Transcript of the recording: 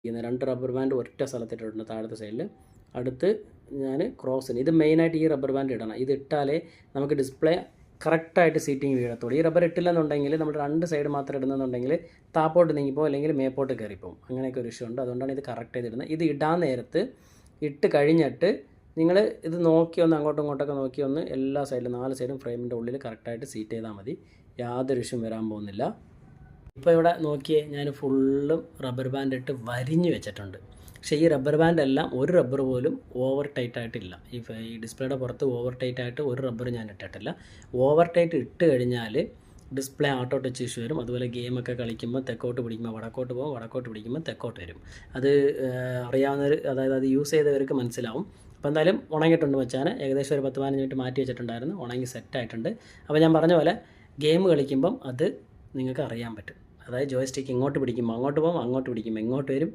ഇങ്ങനെ 2 rubber band ഒറ്റ സ്ഥലത്തിട്ടിട്ടുണ്ട് താഴത്തെ സൈഡിൽ. അടുത്ത് ഞാൻ ക്രോസിന് ഇത് മെയിനായിട്ട് ഈ റബ്ബർ ബാൻഡ് ഇടണം. ഇത് ഇട്ടാലേ നമുക്ക് ഡിസ്പ്ലേ കറക്റ്റായിട്ട് സീറ്റിംഗ് വീഴത്തുള്ളൂ. ഈ റബ്ബർ ഇട്ടില്ലെന്നുണ്ടെങ്കിൽ നമ്മൾ 2 സൈഡ് മാത്രം ഇടുന്നുണ്ടെങ്കിൽ താപ്പോട്ട് നീങ്ങിപ്പോവും, അല്ലെങ്കിൽ മേപ്പോട്ട് കയറിപ്പോവും. അങ്ങനെയൊക്കെ ഒരു ഇഷ്യൂ ഉണ്ട്. അതുകൊണ്ടാണ് ഇത് കറക്റ്റ് ചെയ്തിടുന്നത്. ഇത് ഇടാൻ നേരത്ത് ഇട്ട് കഴിഞ്ഞിട്ട് നിങ്ങൾ ഇത് നോക്കി ഒന്ന് അങ്ങോട്ടും ഇങ്ങോട്ടൊക്കെ നോക്കി ഒന്ന് എല്ലാ സൈഡിലും 4 സൈഡും ഫ്രെയിമിൻ്റെ ഉള്ളിൽ കറക്റ്റായിട്ട് സീറ്റ് ചെയ്താൽ മതി. യാതൊരു ഇഷ്യൂ വരാൻ പോകുന്നില്ല. ഇപ്പോൾ ഇവിടെ നോക്കിയേ, ഞാൻ ഫുള്ളും റബ്ബർ ബാൻഡ് ഇട്ട് വരിഞ്ഞ് വെച്ചിട്ടുണ്ട്. പക്ഷേ ഈ റബ്ബർ ബാൻഡ് എല്ലാം ഒരു റബ്ബർ പോലും ഓവർ ടൈറ്റ് ആയിട്ടില്ല. ഈ ഡിസ്പ്ലേയുടെ പുറത്ത് ഓവർ ടൈറ്റ് ആയിട്ട് ഒരു റബ്ബർ ഞാൻ ഇട്ടിട്ടില്ല. ഓവർ ടൈറ്റ് ഇട്ട് കഴിഞ്ഞാൽ ഡിസ്പ്ലേ ഓട്ടോ ടച്ച് ഇഷ്യൂ വരും. അതുപോലെ ഗെയിമൊക്കെ കളിക്കുമ്പോൾ തെക്കോട്ട് പിടിക്കുമ്പോൾ വടക്കോട്ട് പോകും, വടക്കോട്ട് പിടിക്കുമ്പോൾ തെക്കോട്ട് വരും. അത് അറിയാവുന്നവർ, അതായത് അത് യൂസ് ചെയ്തവർക്ക് മനസ്സിലാവും. അപ്പോൾ എന്തായാലും ഉണങ്ങിയിട്ടുണ്ട് വെച്ചാൽ ഏകദേശം ഒരു 10-15 മിനിറ്റ് മാറ്റി വെച്ചിട്ടുണ്ടായിരുന്നു. ഉണങ്ങി സെറ്റായിട്ടുണ്ട്. അപ്പോൾ ഞാൻ പറഞ്ഞ പോലെ ഗെയിം കളിക്കുമ്പം അത് നിങ്ങൾക്ക് അറിയാൻ പറ്റും. അതായത് ജോയ്സ്റ്റിക്ക് ഇങ്ങോട്ട് പിടിക്കുമ്പോൾ അങ്ങോട്ട് പോകും, അങ്ങോട്ട് പിടിക്കുമ്പോൾ ഇങ്ങോട്ട് വരും.